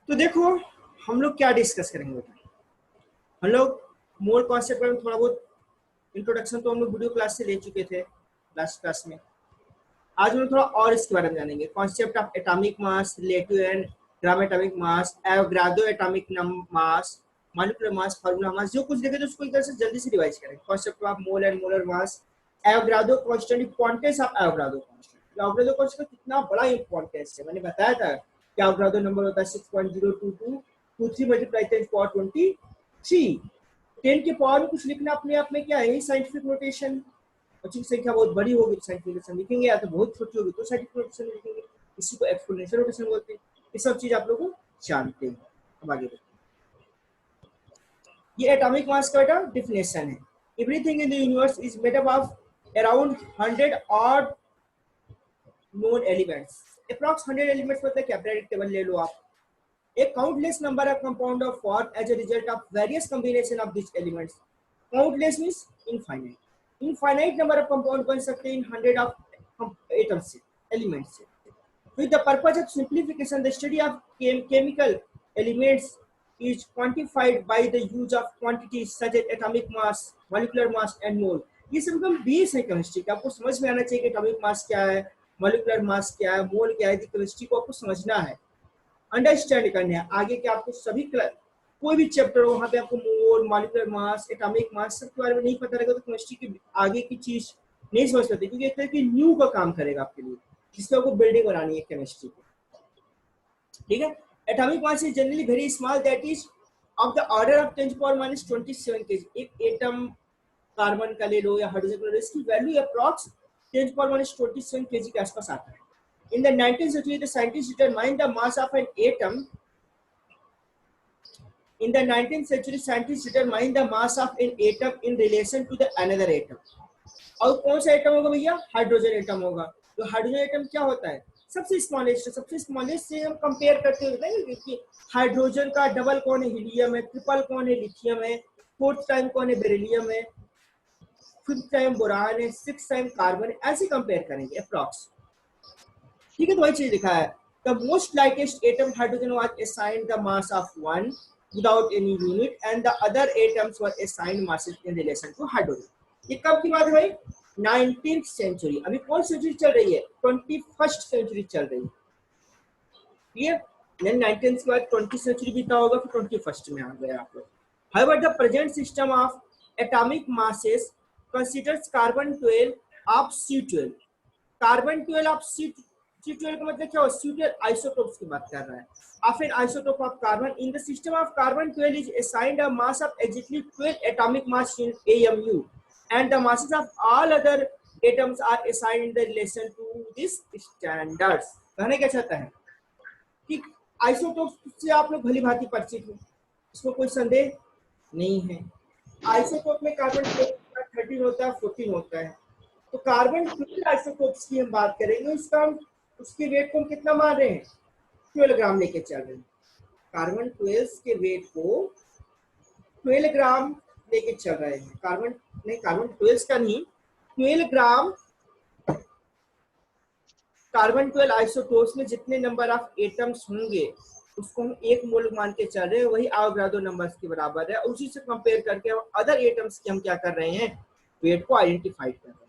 तो देखो हम लोग क्या डिस्कस करेंगे बेटा। हम लोग मोल कॉन्सेप्ट में थोड़ा बहुत इंट्रोडक्शन तो हम लोग वीडियो क्लास से ले चुके थे लास्ट क्लास में। आज हम लोग थोड़ा और इसके बारे में जानेंगे। Concept of atomic mass, relative and gram atomic mass, Avogadro atomic mass, molecular mass, formula mass, जो कुछ देखे तो उसको एक तरह से जल्दी से रिवाइज करेंगे। Concept of mole and molar mass, Avogadro constant, importance of Avogadro constant. Avogadro constant कितना बड़ा इंपॉर्टेंस है, मैंने बताया था कि एवोगाड्रो नंबर होता है 6.02223 मल्टीप्लाई 10^23। 10 के पावर में कुछ लिखना अपने आप में क्या है, यही साइंटिफिक नोटेशन। अच्छी संख्या बहुत बड़ी होगी तो साइंटिफिक नोटेशन लिखेंगे, या तो बहुत छोटी होगी तो साइंटिफिक नोटेशन लिखेंगे। इसी को एक्सपोनेंशियल नोटेशन बोलते हैं। ये सब चीज आप लोगों को जानते हैं। अब आगे बढ़ते हैं। ये एटॉमिक मास का बेटा डिफिनेशन है। Everything in the universe is made up of around 100 odd known elements. Approx 100 elements मतलब क्या, पीरियोडिक टेबल ले लो आप। A countless number of compound of formed as a result of various combination of these elements. Countless means infinite. Infinite number of compound बन सकते हैं in 100 of atoms से, elements से. With the purpose of simplification, the study of chemical elements is quantified by the use of quantities such as atomic mass, molecular mass and mole. ये सब एकदम base है chemistry का। आपको समझ में आना चाहिए कि एटॉमिक मास क्या है, मॉलिक्यूलर मास क्या है, मोल क्या है। केमिस्ट्री को आपको समझना है, अंडरस्टैंड करने हैं। आगे के आपको सभी कोई भी चैप्टर हो, वहाँ पे आपको मोल, मॉलिक्यूलर मास, एटॉमिक मास सब के बारे में नहीं पता रहेगा तो केमिस्ट्री की आगे की चीज नहीं समझ सकते, क्योंकि एक तरह की न्यू का काम करेगा आपके लिए, जिससे आपको बिल्डिंग बनानी है केमिस्ट्री की। ठीक है। Atomic mass is generally very small, that is of the order of 10⁻27 kg। एक एटम कार्बन का ले लो या हाइड्रोजन का ले लो, इसकी वैल्यू अप्रॉक्स 10⁻27 kg के आसपास आता है। In the 19th century, the scientists determined the mass of an atom. In the 19th century, scientists determined the mass of an atom in relation to the another atom. और कौन सा atom होगा भैया? Hydrogen atom होगा। तो hydrogen atom क्या होता है? सबसे स्मॉलेस्ट से हम कंपेयर करते हुए कि हाइड्रोजन का डबल कौन है? हीलियम है। ट्रिपल कौन है? लिथियम है। फोर्थ टाइम कौन है? बेरिलियम है। फिफ्थ टाइम बोरान है। सिक्स टाइम कार्बन है। ऐसे कंपेयर करेंगे अप्रॉक्स। ठीक है, तो वही चीज लिखा है। The most lightest atom, hydrogen, was assigned the mass of 1 without any unit, and the other atoms were assigned masses in relation to hydrogen. ये कब की बात है भाई? 19th century। अभी कौन सेंचुरी चल रही है? 21st सेंचुरी चल रही है। क्लियर? 19th के बाद 20th सेंचुरी बीता होगा, फिर 21st में आ गए आप लोग। However, the present system of atomic masses considers carbon 12 of C12. Carbon 12 of C12 का मतलब क्या हो? C12 आइसोटोप्स की बात कर रहा है। Of an isotope of carbon in the system of carbon 12 is assigned a mass of exactly 12 atomic mass in AMU, and the masses of all other atoms are assigned in the relation to this standards. कहने क्या चाहता है कि isotopes से आप लोग भली भांति परिचित हो, इसमें कोई संदेह नहीं है। आइसोटोप में कार्बन 13 होता है, 14 होता है। तो कार्बन 12 आइसोटोप्स की हम बात करेंगे, उसके वेट को हम कितना मान रहे हैं? 12 ग्राम लेके चल रहे हैं। कार्बन 12 के वेट को 12 ग्राम लेके चल रहे हैं। कार्बन 12 का नहीं, 12 ग्राम कार्बन 12 आइसोटोप्स में जितने नंबर ऑफ एटम्स होंगे उसको हम 1 मोल मान के चल रहे हैं। वही एवोगाड्रो नंबर्स के बराबर है। उसी से कंपेयर करके अदर एटम्स की हम क्या कर रहे हैं? वेट को आइडेंटिफाई कर रहे हैं।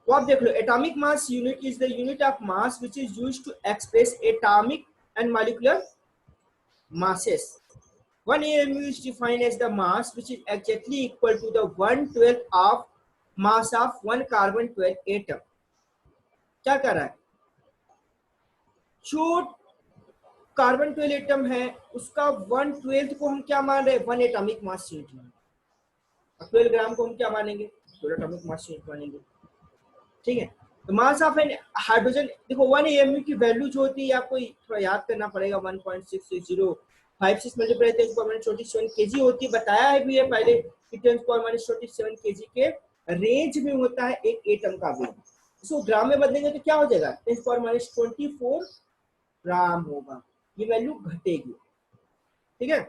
तो आप देख लो, atomic mass unit is the unit of mass which is used to express atomic and molecular masses. 1 AMU is defined as the mass which is exactly equal to the 1/12 of mass of 1 carbon 12 atom. क्या कर रहा है? जो carbon 12 atom है उसका 1/12 को हम क्या मान रहे हैं? 1 एटॉमिक मास यूनिट मान। 12 ग्राम को हम क्या मानेंगे? 12 एटॉमिक मास यूनिट मानेंगे। ठीक है। तो मास ऑफ एन हाइड्रोजन देखो, 1 AMU की वैल्यू जो होती है आपको थोड़ा याद करना पड़ेगा। 1.6056 मल्टीप्लाई 10⁻27 kg होती है। बताया है भी है पहले कि 10⁻27 kg के रेंज में होता है एक एटम का वेट। इसको ग्राम में बदलेंगे तो क्या हो जाएगा? 10⁻24 ग्राम होगा। ये वैल्यू घटेगी। ठीक है।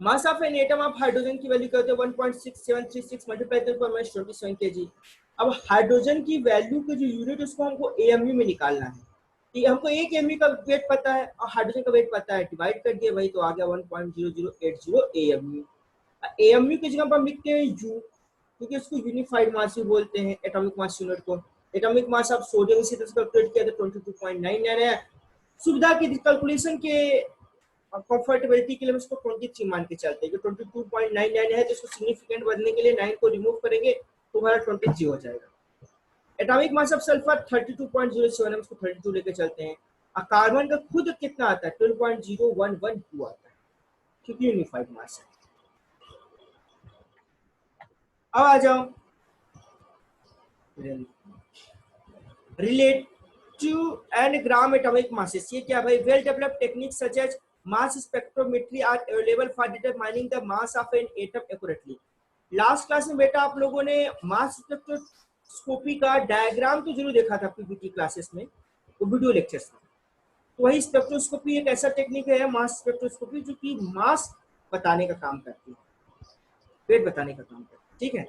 मास of an atom of hydrogen की वैल्यू क्या होती है? 1.6736 मल्टीप्लाई 10⁻27 kg। अब हाइड्रोजन की वैल्यू के जो यूनिट उसको हमको AMU में निकालना है। कि हमको एक एमयू का वेट पता है और हाइड्रोजन का वेट पता है, डिवाइड कर दिया भाई तो आ गया 1.0080 एएमयू। एएमयू की जगह पर हम लिखते हैं यू, क्योंकि उसको यूनिफाइड मास भी बोलते हैं, एटॉमिक मास यूनिट को। एटॉमिक मास ऑफ सोडियम इसी तरह से कैलकुलेट किया तो 22.99 है। सुविधा की कैलकुलेशन के कंफर्टेबिलिटी के लिए हम इसको 23 मान के चलते हैं कि 22.99 है, तो इसको सिग्निफिकेंट बनने के लिए 9 को रिमूव करेंगे तो हमारा 23 हो जाएगा। एटॉमिक मास ऑफ सल्फर 32.07 है, उसको 32 लेके चलते हैं। और कार्बन का खुद कितना आता है 12.0112 आता है, क्योंकि यूनिफाइड मास है। अब आ जाओ relative and gram atomic masses. ये क्या भाई? Well developed technique such as mass spectrometry are available for determining the mass of an atom accurately. Last class में बेटा आप लोगों ने मास स्पेक्ट्रोस्कोपी का डायग्राम तो जरूर देखा था पीपीटी क्लासेस में, वो वीडियो लेक्चर्स में। तो वही स्पेक्ट्रोस्कोपी एक ऐसा टेक्निक है मास स्पेक्ट्रोस्कोपी जो कि मास बताने का काम करती है, वेट बताने का काम करती है। ठीक है,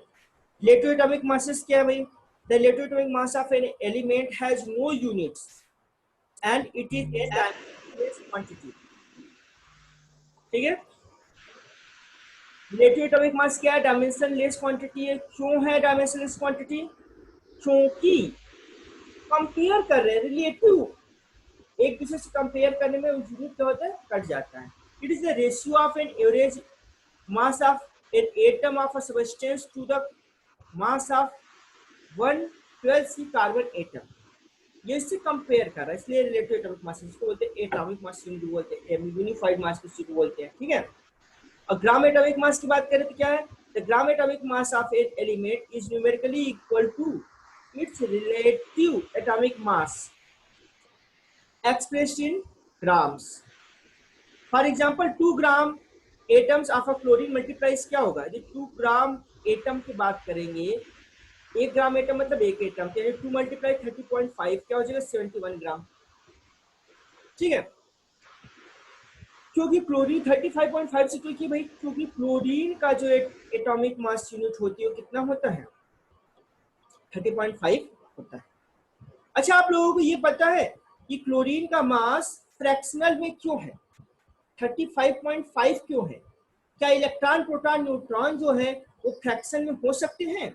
रिलेटिव एटॉमिक मासेस क्या है भाई? The relative atomic mass of an element has no units and it is a dimensionless quantity. ठीक है, रिलेटिव एटॉमिक मास क्या है? डायमेंशनलेस क्वांटिटी है। क्यों है डायमेंशनलेस क्वांटिटी? क्योंकि कंपेयर कर रहे हैं, रिलेटिव एक दूसरे से कंपेयर करने में यूनिट क्या होता है? कट जाता है। It is the ratio of an average mass of an atom of a substance to the mass of 112 carbon atom. ये इससे कंपेयर कर रहा है, इसलिए रिलेटिव एटॉमिक मास इसको बोलते हैं, एटॉमिक मास यूनिट बोलते हैं, यूनिफाइड मास को बोलते हैं। ठीक है, और ग्राम एटॉमिक मास की बात करें तो क्या है? The gram atomic mass of an element is numerically equal to its relative atomic mass expressed in grams. For example, 2 gram atoms of a chlorine multiplies क्या होगा? यदि 2 ग्राम एटम की बात करेंगे, 1 ग्राम एटम मतलब एक एटम, यानी 2 multiply 30.5 क्या हो जाएगा? 71 ग्राम। ठीक है, क्योंकि क्लोरीन 35.5 से, क्योंकि भाई क्योंकि क्लोरीन का जो एटॉमिक मास यूनिट होती है वो कितना होता है? 30.5 होता है। अच्छा, आप लोगों को ये पता है कि क्लोरीन का मास फ्रैक्शनल में क्यों है? 35.5 क्यों है? क्या इलेक्ट्रॉन प्रोटॉन न्यूट्रॉन जो है वो फ्रैक्शन में हो सकते हैं?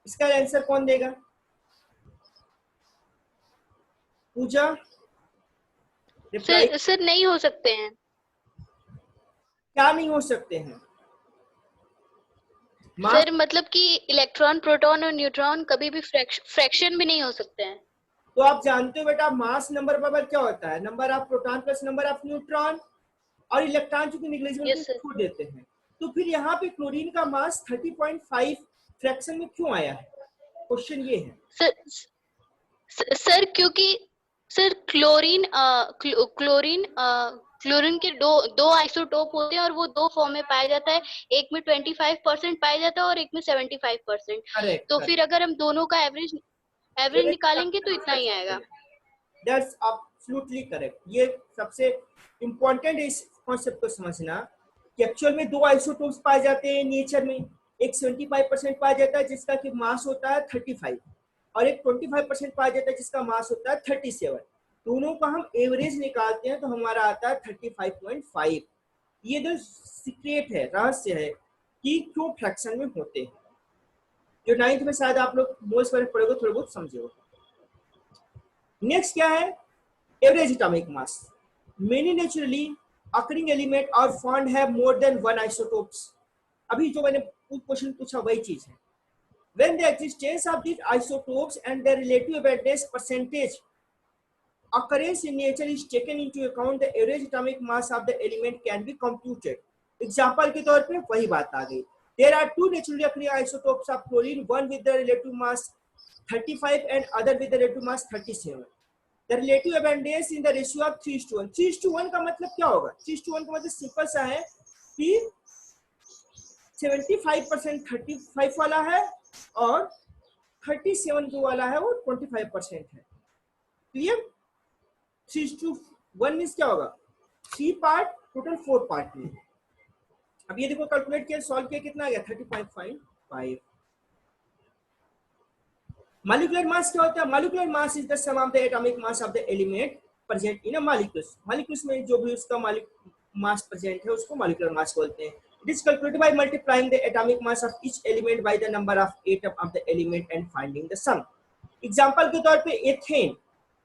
इसका आंसर कौन देगा? पूजा, रिप्लाई। सर नहीं हो सकते हैं। क्या नहीं हो सकते हैं? सर मतलब कि इलेक्ट्रॉन प्रोटॉन और न्यूट्रॉन कभी भी फ्रैक्शन भी नहीं हो सकते हैं। तो आप जानते हो बेटा मास नंबर बराबर क्या होता है? Number of proton plus number of neutron, और इलेक्ट्रॉन चूंकि निग्लिजिबल छोड़ देते हैं। तो फिर यहाँ पे क्लोरीन का मास 30.5 फ्रैक्शन में क्यों आया है? क्वेश्चन ये है सर क्योंकि सर क्लोरीन के दो आइसोटोप होते हैं और वो दो फॉर्म में पाया जाता है। एक में 25% पाया जाता है और एक में 75%। करेक्ट, तो फिर अगर हम दोनों का एवरेज निकालेंगे तो इतना ही आएगा। That's absolutely correct. ये सबसे इम्पोर्टेंट इस कॉन्सेप्ट को समझना कि एक्चुअल में दो आइसोटोप्स पाए जाते हैं नेचर में। एक 75% पाया जाता है जिसका कि मास होता है 35, और एक 25% पाया जाता है जिसका मास होता है 37। दोनों का हम एवरेज निकालते हैं तो हमारा आता है 35.5। ये जो सीक्रेट है, रहस्य है कि क्यों फ्रैक्शन में होते हैं, जो 9th में शायद आप लोग मोल्स पर पढ़ोगे, थोड़ा बहुत समझे। नेक्स्ट क्या है? Average atomic mass. Many naturally occurring element are found have more than one isotopes. अभी जो मैंने क्वेश्चन पूछा वही चीज है। When the existence of these isotopes and their relative abundance percentage occurrence in nature is taken into account, the average atomic mass of the element can be computed. Example के तौर पे वही बात आ गई। There are two naturally occurring isotopes of chlorine, one with the relative mass 35 and other with the relative mass 37. The relative abundance in the ratio of 3:1. 3:1 का मतलब क्या होगा? 3:1 का मतलब सिंपल सा है कि 75% 35 वाला है और 37 जो वाला है वो 25% है। क्लियर? 3:1 मीन्स क्या होगा? 3 पार्ट टोटल 4 पार्ट में। अब ये देखो कैलकुलेट किया, सॉल्व किया, कितना आ गया? 30.5। मॉलिक्यूलर मास क्या होता है? Molecular mass is the sum of the atomic mass of the element present in a molecules. Molecules में जो भी उसका मास प्रेजेंट है उसको मॉलिक्यूलर मास बोलते हैं। It is calculated by multiplying the atomic mass of each element by the number of atom of the element and finding the sum. Example के तौर पे एथेन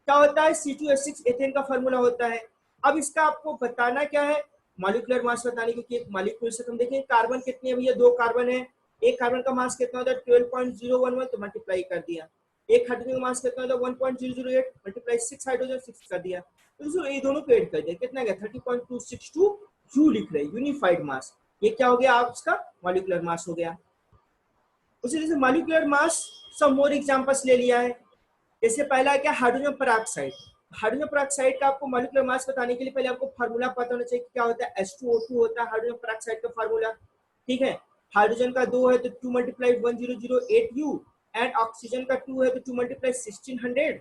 क्या होता है? C2H6 एथेन का फार्मूला होता है। अब इसका आपको बताना क्या है? मॉलिक्यूलर मास बताने, क्योंकि एक मॉलिक्यूल से हम देखें कार्बन कितने है भैया? 2 कार्बन है। एक कार्बन का मास कितना होता है? 12.011, तो मल्टीप्लाई कर दिया। एक हाइड्रोजन का मास कितना होता है? 1.008 मल्टीप्लाई 6 हाइड्रोजन 6 कर दिया। तो ये दोनों को ऐड कर दिया, कितना गया? 30.262 यू लिख रहे हैं, यूनिफाइड मास। ये क्या हो गया आपका? मॉलिक्यूलर मास हो गया। उसी तरह से मॉलिक्यूलर मास सब मोर एग्जांपल्स ले लिया है। जैसे पहला क्या? Hydrogen peroxide. हाइड्रोजन पेरोक्साइड का आपको मॉलिक्यूलर मास बताने के लिए पहले आपको फार्मूला पता होना चाहिए। क्या होता है? H2O2 होता है हाइड्रोजन पेरोक्साइड का फार्मूला। ठीक है, हाइड्रोजन का 2 है तो 2 × 1008 U, एंड ऑक्सीजन का 2 है तो 2 × 1600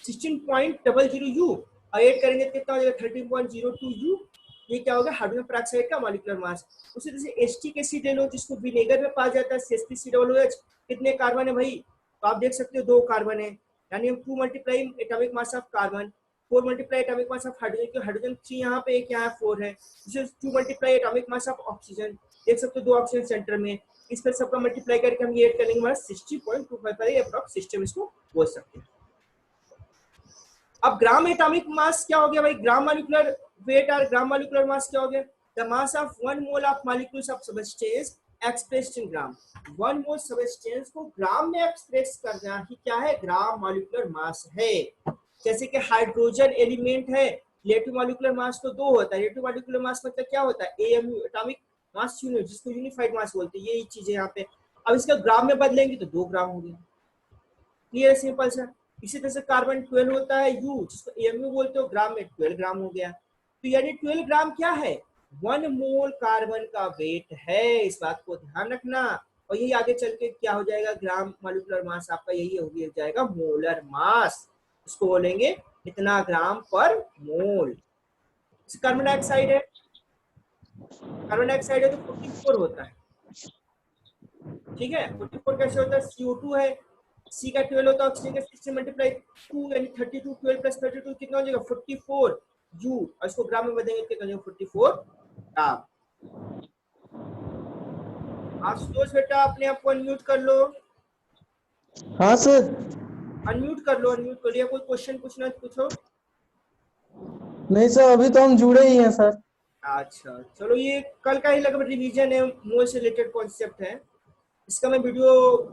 16.00 U, और ऐड करेंगे तो कितना हो जाएगा? 13.02 U। ये क्या होगा? हाइड्रोजन पेरोक्साइड का मॉलिक्यूलर मास। उसी तरह से एस्टिक एसिड ले लो, जिसको विनेगर में पाया जाता है, CH3COOH। कितने कार्बन है भाई? तो आप देख सकते हो 2 कार्बन है, यानी 2 multiply atomic mass of carbon, 4 multiply atomic mass of hydrogen, क्योंकि हाइड्रोजन 3 यहाँ पे, एक यहाँ 4 है। 2 multiply atomic mass of oxygen, देख सकते हो 2 ऑक्सीजन सेंटर में। इस पर सबका मल्टीप्लाई करके हम ये ऐड करेंगे, हमारा 60.25 पर अप्रॉक्स सिस्टम इसको बोल सकते हैं। अब ग्राम एटॉमिक मास क्या हो गया भाई? ग्राम मॉलिक्यूलर वेट और ग्राम मॉलिक्यूलर मास क्या हो गया? The mass of 1 mole of molecules of substance expressed in gram. 1 mole substance को ग्राम में एक्सप्रेस करना ही क्या है? ग्राम मॉलिक्यूलर मास है। जैसे कि हाइड्रोजन एलिमेंट है, रिलेटिव मॉलिक्यूलर मास तो 2 होता है। रिलेटिव मॉलिक्यूलर मास मतलब क्या होता है? AMU, एटॉमिक मास यूनिट, जिसको यूनिफाइड मास बोलते हैं। यही चीजें यहाँ पे। अब इसका ग्राम में बदलेंगे तो 2 ग्राम हो गया। क्लियर, सिंपल सा। इसी तरह से कार्बन 12 होता है U, जिसको AMU बोलते हो, ग्राम में 12 ग्राम हो गया। तो यानी 12 ग्राम क्या है? 1 मोल कार्बन का वेट है। इस बात को ध्यान रखना। और यही आगे चल के क्या हो जाएगा? ग्राम मॉलिक्यूलर मास आपका यही हो जाएगा मोलर मास। इसको बोलेंगे इतना ग्राम पर मोल। कार्बन डाइऑक्साइड है, कार्बन डाइऑक्साइड है तो 44 होता है। ठीक है, 44 कैसे होता है? CO2 है, C का 12 होता है, ऑक्सीजन का 6 से मल्टीप्लाई 2, यानी 32, 12 प्लस 32 कितना हो जाएगा? 44 U, और इसको ग्राम में बदलेंगे कितना हो जाएगा? 44 ग्राम। आशुतोष बेटा अपने आप को अनम्यूट कर लो। हाँ सर। अनम्यूट कर लो, अनम्यूट कर लिया। कोई क्वेश्चन पूछना है तो पूछो। नहीं सर, अभी तो हम जुड़े ही हैं सर। अच्छा चलो, ये कल का ही लगभग रिवीजन है, मोल से रिलेटेड कॉन्सेप्ट है। इसका मैं वीडियो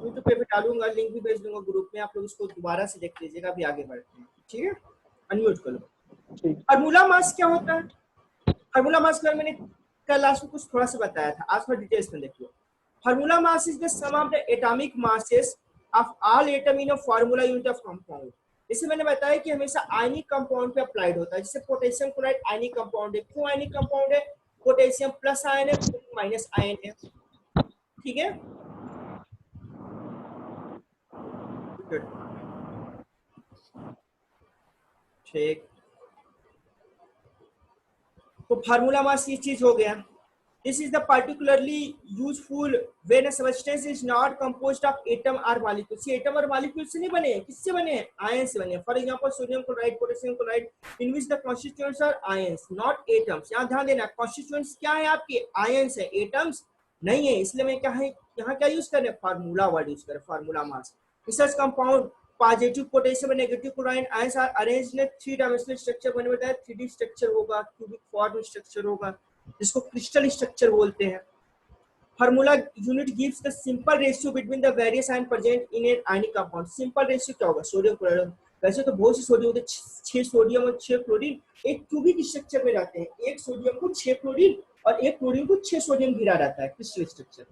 यूट्यूब पे भी डालूंगा, लिंक भी भेज दूंगा ग्रुप में, आप लोग इसको दोबारा से देख लीजिएगा। अभी आगे बढ़ते हैं, ठीक है? अनम्यूट कर लो। फार्मूला मास क्या होता है? फार्मूला मास का मैंने कल लास्ट में कुछ थोड़ा सा बताया था, आज थोड़ा डिटेल्स में देखिए। Formula mass is the sum of the atomic masses of all atom in a formula unit of compound. जैसे मैंने बताया कि हमेशा आयनिक कंपाउंड पे अप्लाइड होता है। जैसे पोटेशियम क्लोराइड आयनिक कंपाउंड है। क्यों आयनिक कंपाउंड है? पोटेशियम प्लस आयन है, माइनस आयन है। ठीक है, ठीक। तो फार्मूला मास ये चीज हो गया। This is the particularly useful when a substance is not composed of atom और मॉलिक्यूल्स। ये एटम और मॉलिक्यूल से नहीं बने हैं, किससे बने हैं? आयन से बने हैं। For example sodium chloride, potassium chloride, in which the constituents are ions not atoms. यहाँ ध्यान देना, कॉन्स्टिट्यूएंट्स क्या है आपके? आयंस है, एटम्स नहीं है। इसलिए मैं क्या है यहाँ क्या यूज कर रहे हैं? फार्मूला वर्ड यूज कर रहे हैं, formula mass. Research compound positive potassium और negative chloride ions are arranged in 3 dimensional structure. मैंने बताया 3D स्ट्रक्चर होगा, क्यूबिक फॉर्म स्ट्रक्चर होगा, जिसको क्रिस्टल स्ट्रक्चर बोलते हैं। Formula unit gives the simple ratio between the various ion present in an ionic compound. Simple ratio क्या होगा? Sodium chloride. वैसे तो बहुत से सोडियम होते हैं, 6 सोडियम और 6 क्लोरीन एक क्यूबिक स्ट्रक्चर में रहते हैं। एक सोडियम को 6 क्लोरीन और एक क्लोरीन को 6 सोडियम घिरा रहता है क्रिस्टल स्ट्रक्चर।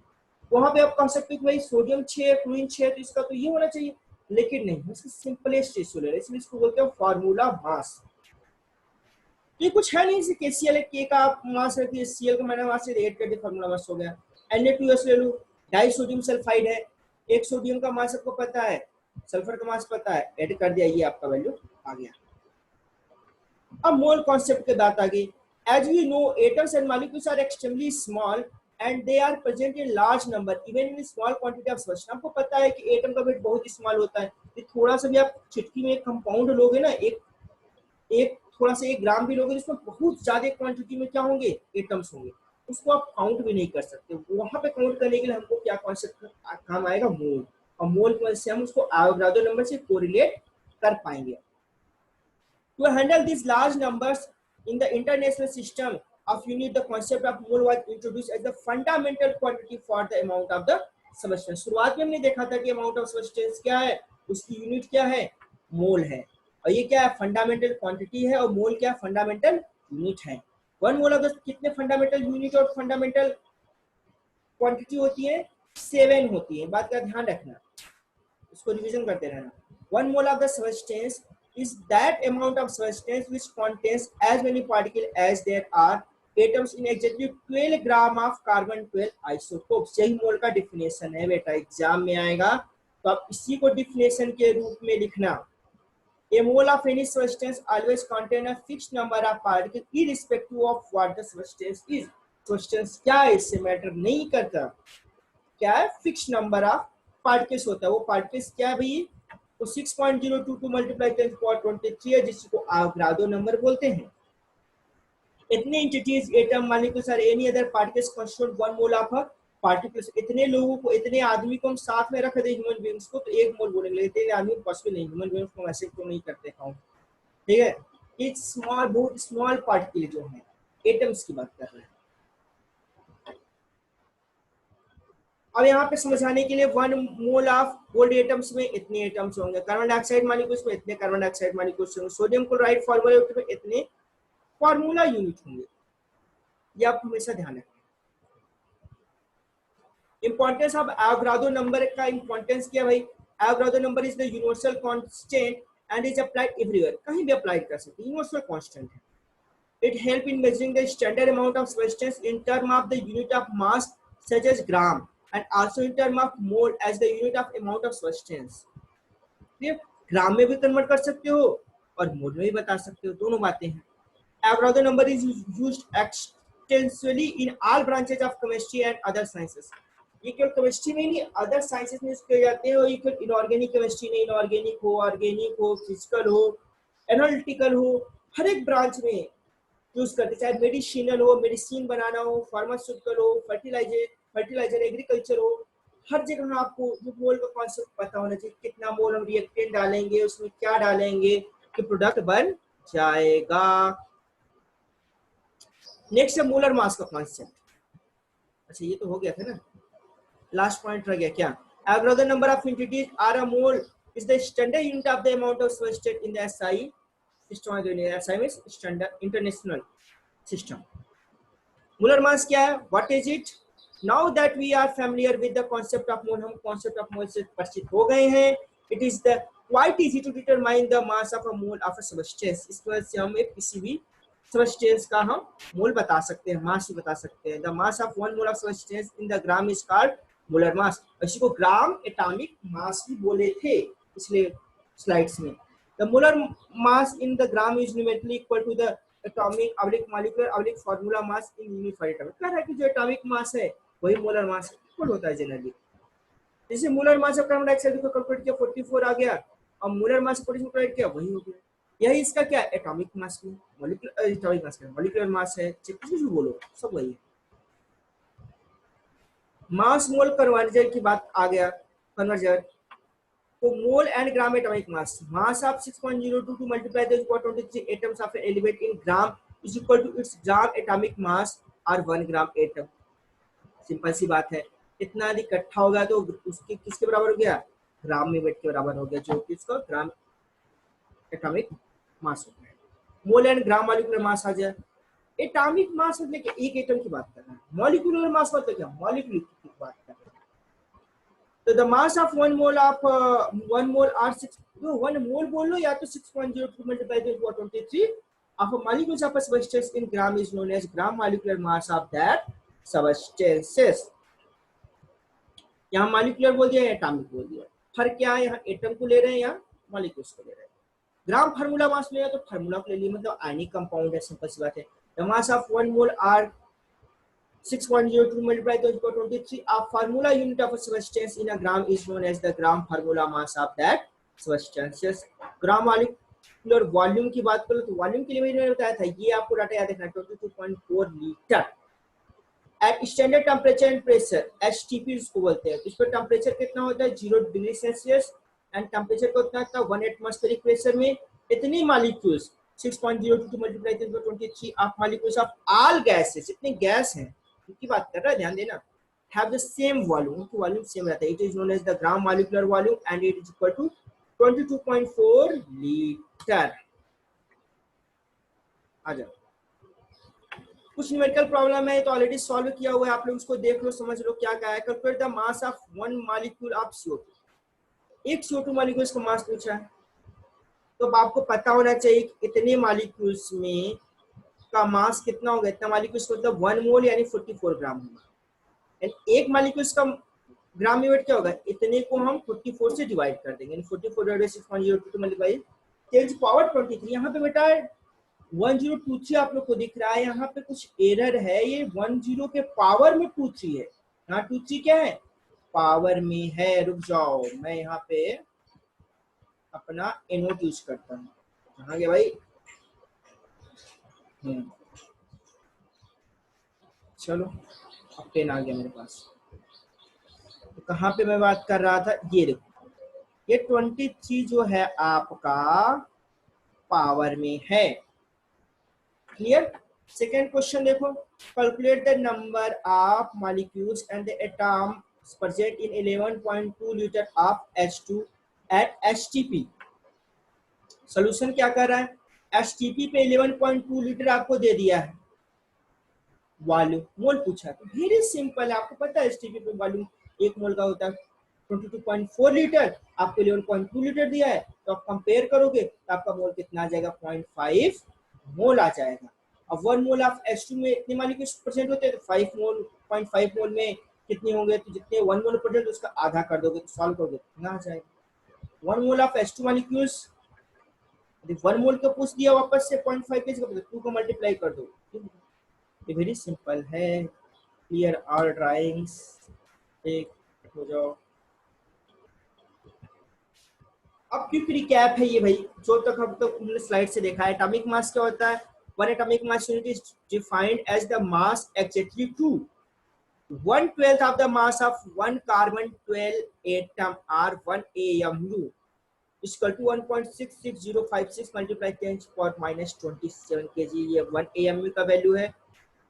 वहां पे आप कह सकते हो कि भाई सोडियम 6 क्लोरीन 6, तो इसका तो ये होना चाहिए, लेकिन नहीं, इसका सिंपलेस्ट रेशियो ले रहे हैं, इसलिए इसको बोलते हैं फार्मूला मास। ये कुछ है नहीं, जैसे KCl के का मास है, Cl का मैंने मास से ऐड कर दिया, फार्मूला मास हो गया। Na2S ले लो, डाई सोडियम सल्फाइड है, एक सोडियम का मास आपको पता है, सल्फर का मास पता है, ऐड कर दिया, ये आपका वैल्यू आ गया। अब मोल कॉन्सेप्ट की बात आ गई। As we know atoms and molecules are extremely small and they are present in large number even in small quantity of substance। आपको पता है कि एटम का वेट बहुत स्मॉल होता है, तो थोड़ा सा भी आप चुटकी में एक कंपाउंड लोगे ना, एक थोड़ा सा 1 ग्राम भी लोगे, जिसमें बहुत ज्यादा क्वांटिटी में क्या होंगे, एटम्स होंगे, उसको आप काउंट भी नहीं कर सकते। वहां पे काउंट करने के लिए हमको क्या कॉन्सेप्ट काम आएगा, मोल, और मोल की वजह से हम उसको एवोगाड्रो नंबर से कोरिलेट कर पाएंगे। To handle these large numbers in the international system of unit, the concept of mole was introduced as the fundamental quantity for the amount of the substance। शुरुआत में हमने देखा था कि अमाउंट ऑफ सब्सटेंस क्या है, उसकी यूनिट क्या है, मोल है, और ये क्या है, फंडामेंटल क्वांटिटी है, और मोल क्या है, फंडामेंटल यूनिट है। वन मोल ऑफ द, कितने फंडामेंटल यूनिट और फंडामेंटल क्वांटिटी होती है, 7 होती है। बात का ध्यान रखना, इसको रिवीजन करते रहना। One mole of the substance is that amount of substance which contains as many particles as there are atoms in exactly 12 gram of carbon 12 isotopes। यही मोल का डिफिनेशन है बेटा, एग्जाम में आएगा तो आप इसी को डिफिनेशन के रूप में लिखना। A mole of any substance always contain a fixed number of particles irrespective of what the substance is। substance क्या है इससे मैटर नहीं करता, क्या है, फिक्स नंबर ऑफ पार्टिकल्स होता है। वो पार्टिकल्स क्या है भाई, तो 6.022 मल्टीप्लाई 10⁻23 है, जिसको एवोगाड्रो नंबर बोलते हैं। इतने entities, atom, molecules or any other particles constitute one mole of particles. इतने लोगों को, इतने आदमी को हम साथ में रख दे, ह्यूमन बीइंग्स को, तो 1 मोल बोलेंगे, लेकिन इतने आदमी पॉसिबल नहीं, ह्यूमन बीइंग्स को ऐसे तो नहीं करते काउंट, ठीक है। ये स्मॉल, बहुत स्मॉल पार्टिकल जो है, एटम्स की बात कर रहे हैं। अब यहाँ पे समझाने के लिए 1 मोल ऑफ गोल्ड एटम्स में इतने एटम्स होंगे, कार्बन डाइऑक्साइड मॉलिक्यूल्स में इतने कार्बन डाइऑक्साइड मॉलिक्यूल्स होंगे, सोडियम क्लोराइड फार्मूला यूनिट में इतने फार्मूला यूनिट होंगे। ये आप हमेशा ध्यान रखें। इंपॉर्टेंस ऑफ एवोगाड्रो नंबर का इंपॉर्टेंस क्या है भाई, Avogadro number is the universal constant and is applied everywhere, कहीं भी अप्लाई कर सकते हैं, यूनिवर्सल कांस्टेंट है। It help in measuring the standard amount of substance in term of the unit of mass such as gram and also in term of mole as the unit of amount of substance। ठीक, ग्राम में भी convert कर सकते हो और मोल में भी बता सकते हो, दोनों बातें हैं। Avogadro number is used extensively in all branches of chemistry and other sciences. ये केवल केमिस्ट्री में नहीं, अदर साइंसेस में यूज किए जाते हैं। और ये केवल इनऑर्गेनिक केमिस्ट्री नहीं, इनऑर्गेनिक हो, ऑर्गेनिक हो, फिजिकल हो, एनालिटिकल हो, हर एक ब्रांच में यूज करते, चाहे मेडिसिनल हो, मेडिसिन बनाना हो, फार्मास्यूटिकल हो, फर्टिलाइजर एग्रीकल्चर हो, हर जगह आपको जो मोल का कॉन्सेप्ट पता होना चाहिए, कितना मोल हम रिएक्टेंट डालेंगे, उसमें क्या डालेंगे कि प्रोडक्ट बन जाएगा। नेक्स्ट है मोलर मास का कॉन्सेप्ट। अच्छा ये तो हो गया था ना, लास्ट पॉइंट रह गया क्या, Avogadro number of entities are a mole is the standard unit of the amount of substance in the SI system. SI means standard international system. Molar mass क्या है, what is it. Now that we are familiar with the concept of mole, हम concept of mole से परिचित हो गए हैं। It is the quite easy to determine the mass of a mole of a substance। इस वजह से हम एक किसी भी substance का हम मोल बता सकते हैं, मास भी बता सकते हैं। The mass of 1 mole of substance in the gram is called molar mass। इसी को ग्राम एटॉमिक मास भी बोले थे पिछले स्लाइड्स में। The molar mass in the gram is numerically equal to the atomic molecular formula mass in unit for atom। कह रहा है कि जो एटॉमिक मास है वही मोलर मास इक्वल होता है जनरली। जैसे molar mass of carbon dioxide को कैलकुलेट किया 44 आ गया, और मोलर मास को कैलकुलेट किया वही हो गया। यही इसका क्या, एटॉमिक मास में, मॉलिक्यूलर एटॉमिक मास है, मॉलिक्यूलर मास है, कुछ भी बोलो सब वही है। मास मोल कन्वर्जन की बात आ गया, कन्वर्जन तो mole and gram atomic mass. Mass of 6.022 multiply 10⁻23 atoms of an element in gram is equal to its gram atomic mass और 1 ग्राम एटम। सिंपल सी बात है, इतना यदि इकट्ठा हो गया तो उसके किसके बराबर हो गया, ग्राम में वेट के बराबर हो गया, जो कि इसका ग्राम एटॉमिक मास होता है। मोल एंड ग्राम मॉलिक्यूलर मास आ जाए। एटॉमिक मास मतलब क्या, एक एटम की बात कर रहा है। मॉलिक्यूलर मास मतलब क्या, मॉलिक्यूल की बात कर रहा है। तो the mass of 1 mole of 1 mole are 6, 1 mole बोल लो या तो 6.02 multiply 10⁻23 of a molecule of a substance in gram is known as gram molecular mass of that substances. यहाँ मॉलिक्यूलर बोल दिया, एटॉमिक बोल दिया, फर्क क्या है, यहाँ एटम को ले रहे हैं या मॉलिक्यूल्स को ले रहे हैं। ग्राम फार्मूला मास लिया तो फार्मूला को ले लिया, मतलब आयनिक कंपाउंड है, सिंपल सी बात है। The mass of 1 mole are 6.02 multiplied by 23. A formula unit of a substance in a gram is known as the gram formula mass of that substance. Gram molecular volume की बात करो तो volume के लिए मैंने बताया था, ये आपको डाटा याद रखना 22.4 litre at standard temperature and pressure, STP उसको बोलते हैं। इस पर टेम्परेचर कितना होता है 0 डिग्री सेल्सियस एंड टेम्परेचर को उतना था 1 एटमॉस्फेरिक प्रेशर में इतनी molecules 6.02 multiply 23 of molecules of all gases, इतने गैस हैं उनकी बात कर रहा है, ध्यान देना, हैव द सेम वॉल्यूम, उनकी वॉल्यूम सेम रहता है। It is known as the gram molecular volume and it is equal to 22.4 litre. आ जाओ, कुछ न्यूमेरिकल प्रॉब्लम है तो ऑलरेडी सॉल्व किया हुआ है, आप लोग उसको देख लो, समझ लो क्या क्या है। Calculate the mass of one molecule of CO2, एक CO2 मॉलिक्यूल्स का मास पूछा है तो आपको पता होना चाहिए कि इतने मॉलिक्यूल्स में का मास कितना होगा। इतना मॉलिक्यूल्स मतलब 1 मोल यानी 44 ग्राम होगा। एक मॉलिक्यूल्स का ग्राम में वेट क्या होगा, इतने को हम 44 से डिवाइड कर देंगे, 44 / 6.02 मल्टीप्लाई 10⁻23। यहाँ पे बेटा 1023 आप लोग को दिख रहा है, यहाँ पे कुछ एरर है, ये 10 के पावर में 23 है, यहाँ 23 क्या है पावर में है। रुक जाओ, मैं यहाँ पे अपना नोट यूज करता हूँ, कहाँ गया भाई, चलो अब पेन आ गया मेरे पास। तो कहाँ पे मैं बात कर रहा था, ये देखो ये 23 जो है आपका पावर में है। क्लियर। सेकेंड क्वेश्चन देखो, calculate the number of molecules and the atoms present in 11.2 litre of H2 at STP। Solution क्या कर रहा है, STP पे 11.2 लीटर आपको दे दिया है, वॉल्यूम मोल पूछा है, तो वेरी सिंपल है, आपको पता है STP पे वॉल्यूम 1 मोल का होता है 22.4 लीटर, आपको 11.2 लीटर दिया है, तो आप कंपेयर करोगे तो आपका मोल कितना आ जाएगा 0.5 मोल आ जाएगा। अब 1 मोल ऑफ H2 में इतने मॉलिक्यूल्स प्रेजेंट होते हैं तो 5 मोल 0.5 मोल में कितने होंगे, तो जितने 1 मोल प्रेजेंट उसका आधा कर दोगे तो सॉल्व करोगे कितना आ जाएगा। 1 मोल ऑफ H2 मॉलिक्यूल्स 1 मोल का पूछ दिया वापस से 0.5 के जगह 2 को मल्टीप्लाई कर दो, ये वेरी सिंपल है। क्लियर ऑल ड्राइंग्स, एक हो जाओ। अब क्विक रिकैप है ये भाई, जो तक हम तक हमने स्लाइड से देखा है। एटॉमिक मास क्या होता है, one atomic mass unit is defined as the mass exactly to 1/12 of the mass of one carbon 12 atom or 1 AMU is equal to 1.66056 multiply 10⁻⁻27 kg। ये 1 AMU का वैल्यू है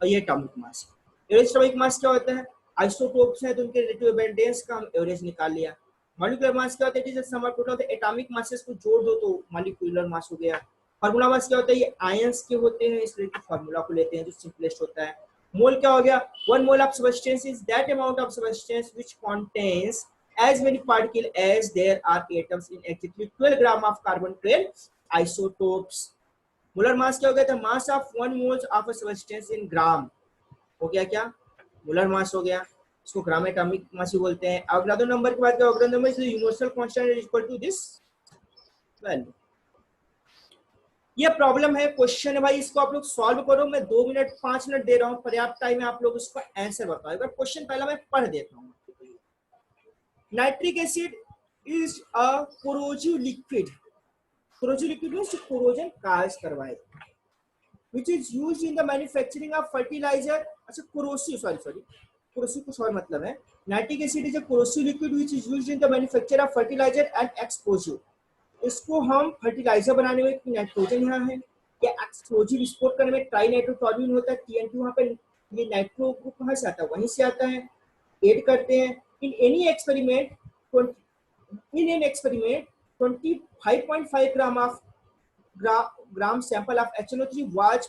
और ये एटॉमिक मास है। Average atomic मास क्या होता है, isotopes हैं तो उनके रिलेटिव अबंडेंस का हम एवरेज निकाल लिया। मॉलिक्यूलर मास क्या होता है, जैसे sum of total of the atomic masses को जोड़ दो तो मॉलिक्यूलर मास हो गया। फार्मूला मास क्या होता है, ये आयंस के होते हैं इसलिए फार्मूला को लेते हैं जो सिंपलेस्ट होता है। मोल क्या हो गया, 1 mole of substance is that amount of substance which contains as many particles as there are atoms in exactly 12 gram of carbon 12 isotopes। Molar mass क्या हो गया था, मास of 1 mole of a substance in ग्राम हो गया, क्या molar mass हो गया, इसको ग्राम एटॉमिक मास ही बोलते हैं। अवोगाड्रो नंबर की बात करें, Avogadro number is the universal constant is equal to this value. ये प्रॉब्लम है, क्वेश्चन है भाई, इसको आप लोग सॉल्व करो। मैं 2 मिनट 5 मिनट दे रहा हूँ, पर्याप्त टाइम है, आप लोग उसका आंसर बताओ। एक बार क्वेश्चन पहला मैं पढ़ देता हूँ। Nitric acid is a corrosive liquid, corrosive liquid means जो कोरोजन काज करवाए, which is used in the manufacturing of fertilizer। अच्छा कोरोसिव, सॉरी कोरोसिव कुछ और मतलब है। Nitric acid is a corrosive liquid which is used in the manufacture of fertilizer and explosive। इसको हम fertiliser बनाने में नाइट्रोजन यहाँ है, या एक्सप्लोजिव स्पोर्ट करने में ट्राई नाइट्रोटोल्यूइन होता है, TNT वहाँ पे, ये नाइट्रो ग्रुप कहाँ से आता है, वहीं से आता है, ऐड करते हैं। In any experiment 25.5 gram sample of HNO3 was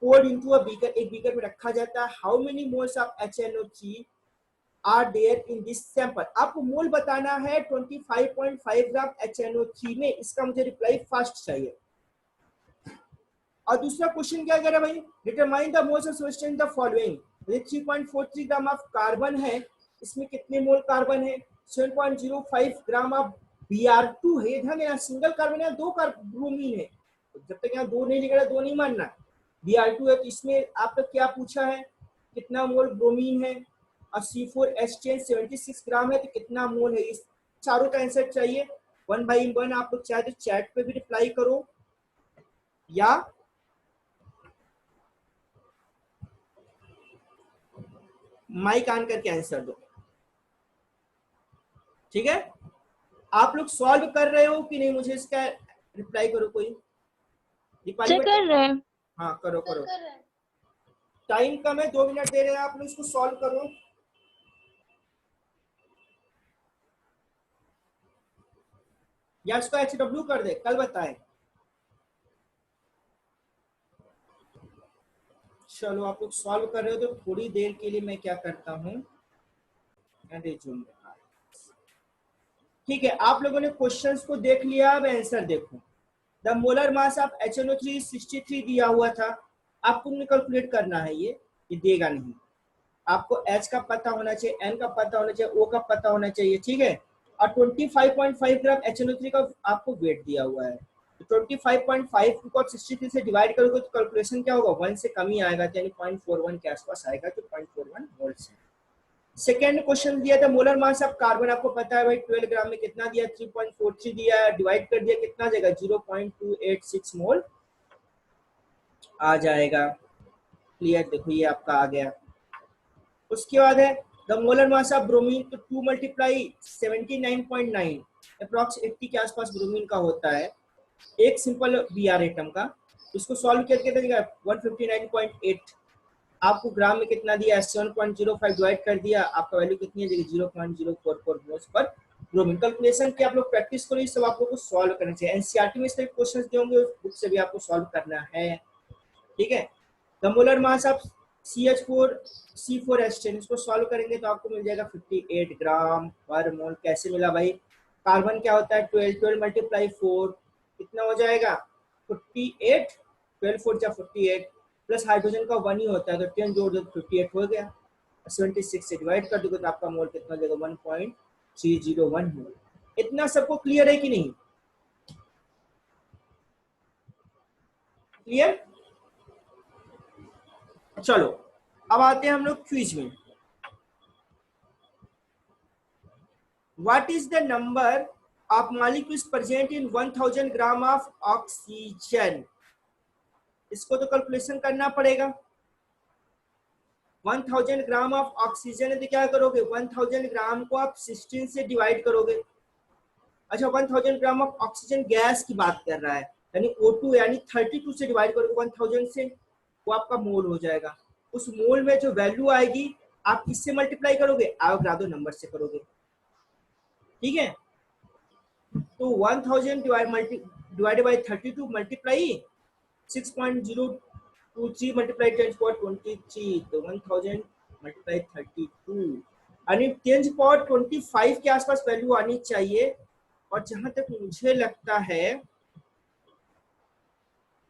poured into a beaker, एक बीकर में रखा जाता है। How many moles of HNO3 are there in this sample? आपको मोल बताना है 25.5 ग्राम HNO3 में, इसका मुझे रिप्लाई फास्ट चाहिए। और दूसरा क्वेश्चन क्या करें भाई, determine the moles of substance in the following. 3.43 gram of carbon है, इसमें कितने मोल कार्बन है, 7.05 ग्राम ऑफ Br2 है। ध्यान देना सिंगल कार्बन है, 2 ब्रोमीन है, जब तक यहाँ 2 नहीं लिखा 2 नहीं मानना। Br2 है तो इसमें आपका क्या पूछा है, कितना मोल ब्रोमीन है, और C4H10 76 ग्राम है तो कितना मोल है। इस चारों का आंसर चाहिए 1 बाई 1। आप लोग चाहे तो चैट पे भी रिप्लाई करो या माइक ऑन करके आंसर दो, ठीक है। आप लोग सॉल्व कर रहे हो कि नहीं, मुझे इसका रिप्लाई करो कोई। दीपाली सर कर रहे हैं। हाँ करो करो, टाइम कम है, 2 मिनट दे रहे हैं, आप लोग इसको सॉल्व करो। या इसको HW कर दे, कल बताए। चलो आप लोग सॉल्व कर रहे हो तो थोड़ी देर के लिए मैं क्या करता हूँ, ठीक है। आप लोगों ने क्वेश्चंस को देख लिया, अब आंसर देखो। The molar mass of HNO3 63 दिया हुआ था, आपको कैलकुलेट करना है, ये देगा नहीं। आपको H का पता होना चाहिए, N का पता होना चाहिए, O का पता होना चाहिए, ठीक है। और 25.5 ग्राम HNO3 का आपको वेट दिया हुआ है, तो 25.5 को आप 63 से डिवाइड करोगे तो कैलकुलेशन क्या होगा, 1 से कम ही आएगा, यानी 0.41 के आसपास आएगा, तो 0.41 मोल्स है। सेकेंड क्वेश्चन दिया था मोलर मास ऑफ कार्बन, आपको पता है भाई 12 ग्राम में कितना दिया, 3.43 दिया है, डिवाइड कर दिया कितना जाएगा, 0.286 मोल आ जाएगा। क्लियर, देखो ये आपका आ गया। उसके बाद है the molar mass of bromine, तो 2 मल्टीप्लाई 79.9 अप्रॉक्स 80 के आसपास ब्रोमीन का होता है, एक सिंपल Br एटम का। इसको सॉल्व करके देगा 159.8, आपको ग्राम में कितना दिया है 7.05 डिवाइड कर दिया, आपका वैल्यू कितनी है 0.044 मोल्स पर ब्रोमीन। कैलकुलेशन की आप लोग प्रैक्टिस करो, ये सब आप लोग को सॉल्व करना चाहिए। एनसीईआरटी में इसके क्वेश्चंस दिए होंगे, उस बुक से भी आपको सॉल्व करना है, ठीक है। The molar mass of C4H10, इसको सॉल्व करेंगे तो आपको मिल जाएगा 58 ग्राम पर मोल। कैसे मिला भाई, कार्बन क्या होता है 12 मल्टीप्लाई 4 कितना हो जाएगा 48, 12 4 जा 48, प्लस हाइड्रोजन का 1 ही होता है तो 10 जोड़ दो 58 हो गया, 76 से डिवाइड कर दोगे तो आपका मोल कितना देगा 1.301 मोल। इतना सबको क्लियर है कि नहीं, क्लियर। चलो अब आते हैं हम लोग क्विज में। What is the number of molecules present in 1000 gram of oxygen, इसको तो कैलकुलेशन करना पड़ेगा। 1000 ग्राम ऑफ ऑक्सीजन है तो क्या करोगे, 1000 ग्राम को आप 16 से डिवाइड करोगे। अच्छा 1000 ग्राम ऑफ ऑक्सीजन गैस की बात कर रहा है, यानी O2 यानी 32 से डिवाइड करोगे 1000 से, वो आपका मोल हो जाएगा। उस मोल में जो वैल्यू आएगी आप किससे मल्टीप्लाई करोगे, एवोगाड्रो नंबर से करोगे, ठीक है। तो 1000 डिवाइडेड बाय 32 मल्टीप्लाई 6.023 मल्टीप्लाई 10⁻23, तो 1000 मल्टीप्लाई 32 यानी 10⁻25 के आसपास वैल्यू आनी चाहिए। और जहां तक मुझे लगता है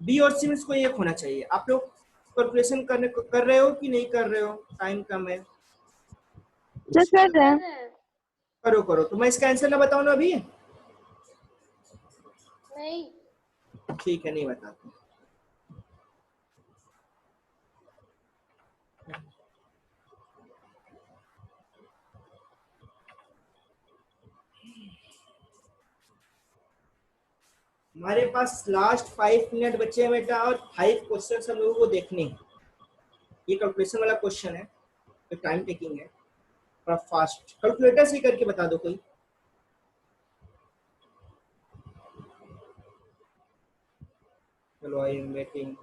बी और सी में इसको एक होना चाहिए। आप लोग कैलकुलेशन कर रहे हो कि नहीं कर रहे हो, टाइम कम है। कर रहे हैं। करो करो, तो मैं इसका आंसर ना बताऊं ना अभी, नहीं ठीक है नहीं बताता। हमारे पास लास्ट 5 मिनट बचे हैं बेटा, और 5 क्वेश्चन हम लोगों को देखने हैं। ये कैलकुलेशन वाला क्वेश्चन है, तो टाइम टेकिंग है, थोड़ा फास्ट कैलकुलेटर से करके बता दो कोई। चलो आई एम वेटिंग।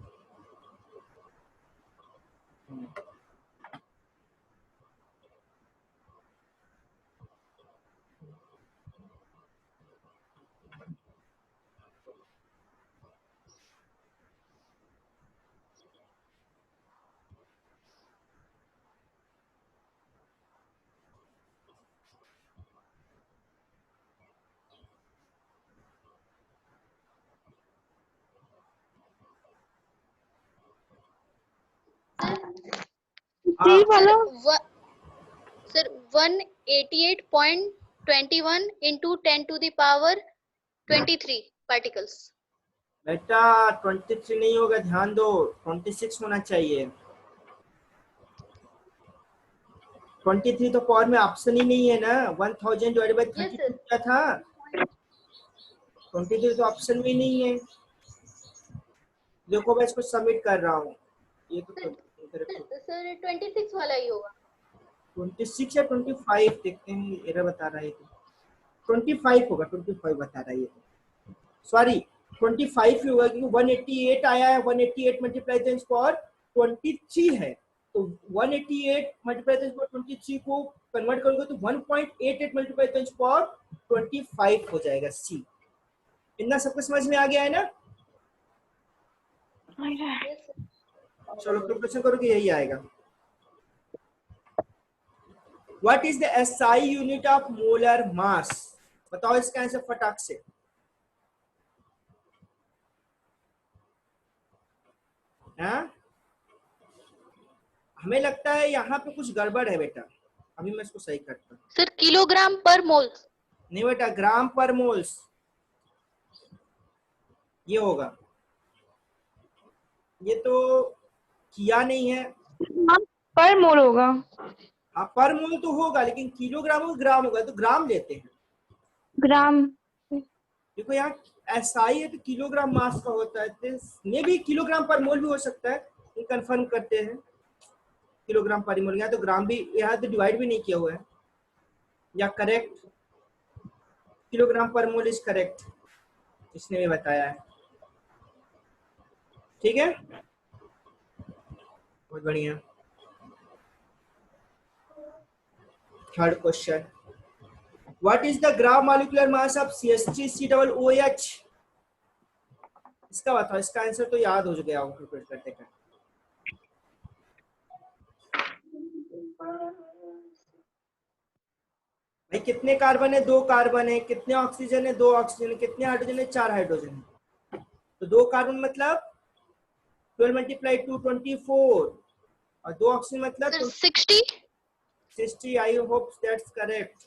सी वाला sir 188.21 into 10 to the power 23 particles। बेटा 23 नहीं होगा, ध्यान दो 26 होना चाहिए। 23 तो पावर में ऑप्शन ही नहीं है ना, 1000 डिवाइडेड बाय 32 sir. क्या था, 23 तो ऑप्शन में ही नहीं है। देखो मैं इसको सबमिट कर रहा हूँ, ये तो सर 26 वाला ही होगा। 26 या 25 देखते हैं, एरर बता रहा है तो 25 होगा, 25 बता रहा है ये, सॉरी 25 ही होगा क्योंकि 188 आया है, 188 मल्टीप्लाई टेंस पावर 23 है, तो 188 मल्टीप्लाई टेंस पावर 23 को कन्वर्ट करोगे तो 1.88 मल्टीप्लाई टेंस पावर 25 हो जाएगा सी। इतना सबको समझ में आ गया है ना? चलो कैलकुलेशन करो कि यही आएगा। What is the SI unit of molar mass, बताओ इसका आंसर फटाक से। हमें लगता है यहाँ पे कुछ गड़बड़ है बेटा, अभी मैं इसको सही करता हूँ। सर किलोग्राम पर मोल। नहीं बेटा, ग्राम पर मोल्स ये होगा, ये तो किया नहीं है। पर मोल होगा। हाँ पर मोल तो होगा, लेकिन किलोग्राम और ग्राम होगा, तो ग्राम लेते हैं। ग्राम। देखो यहाँ एसआई है तो किलोग्राम मास का होता है, ये भी किलोग्राम पर मोल भी हो सकता है, ये कंफर्म करते हैं किलोग्राम पर मोल। यहाँ तो ग्राम भी, यहाँ तो डिवाइड भी नहीं किया हुआ है, या करेक्ट किलोग्राम पर मोल इज करेक्ट, इसने भी बताया है। ठीक है, बहुत बढ़िया। Third question, what is the gram molecular mass of CH3COOH, इसका बताओ, इसका आंसर तो याद हो गया होगा कैलकुलेट करते करते। भाई कितने कार्बन है, 2 कार्बन है, कितने ऑक्सीजन है, 2 ऑक्सीजन है, कितने हाइड्रोजन है, 4 हाइड्रोजन है, तो 2 कार्बन मतलब 12 मल्टीप्लाई 2 24, और 2 ऑक्सीजन मतलब 60। 60। I hope that's correct,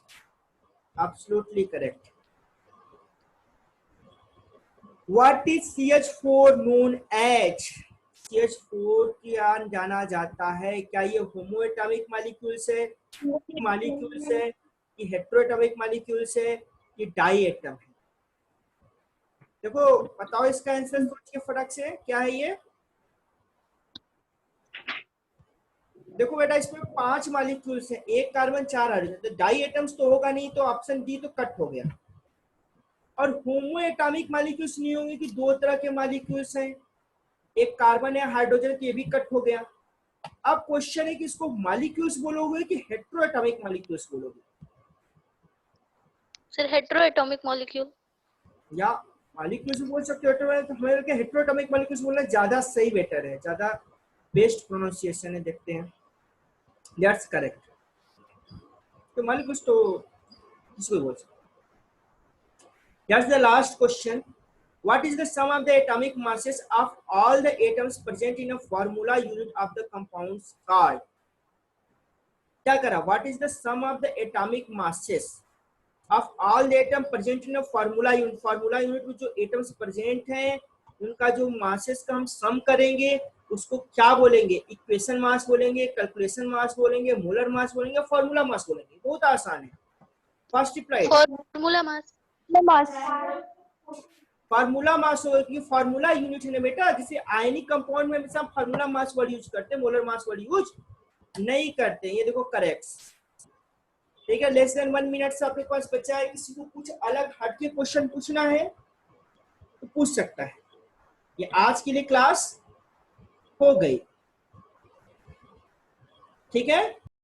absolutely correct. What is CH4 known as, CH4 क्या जाना जाता है, क्या ये होमोएटॉमिक मॉलिक्यूल्स है, मॉलिक्यूल्स है, ये हेटेरोएटॉमिक मॉलिक्यूल्स है, ये डाई एटम है। देखो बताओ इसका आंसर सोच के फटाक से, क्या है ये। देखो बेटा इसमें 5 मॉलिक्यूल्स हैं, 1 कार्बन 4 हाइड्रोजन, तो डाई एटम्स तो होगा नहीं, तो ऑप्शन डी तो कट हो गया। और होमोएटॉमिक मॉलिक्यूल्स नहीं होंगे कि 2 तरह के मॉलिक्यूल्स हैं, एक कार्बन है, हाइड्रोजन, तो ये भी कट हो गया। अब क्वेश्चन है कि इसको मॉलिक्यूल्स बोलोगे कि हेटेरोएटॉमिक मॉलिक्यूल्स बोलोगे। सर हेटेरोएटॉमिक मॉलिक्यूल, या मॉलिक्यूल्स बोल सकते हो, तो हमें लगता है हेटेरोएटॉमिक मॉलिक्यूल्स बोलना ज्यादा सही, बेटर है, ज्यादा बेस्ट प्रोनाउंसिएशन है। देखते हैं, दैट्स करेक्ट। तो मॉलिक्यूल्स तो इसको बोल सकते। That's the last question, what is the sum of the atomic masses of all the atoms present in a formula unit of the compounds called, क्या करा, what is the sum of the atomic masses of all the atoms present in a formula unit, formula unit में जो atoms present हैं उनका जो masses का हम sum करेंगे उसको क्या बोलेंगे, इक्वेशन मास बोलेंगे, कैलकुलेशन मास बोलेंगे, मोलर मास बोलेंगे, फॉर्मूला मास बोलेंगे। बहुत आसान है, first reply formula mass. Formula mass होगा क्योंकि फार्मूला यूनिट है ना बेटा, जैसे आयनिक कंपाउंड में हमेशा फार्मूला मास वर्ड यूज करते हैं, मोलर मास वर्ड यूज नहीं करते। ये देखो करेक्ट। ठीक है, लेस देन 1 मिनट से आपके पास बचा है, किसी को कुछ अलग हटके क्वेश्चन पूछना है तो पूछ सकता है। ये आज के लिए क्लास हो गई, ठीक है।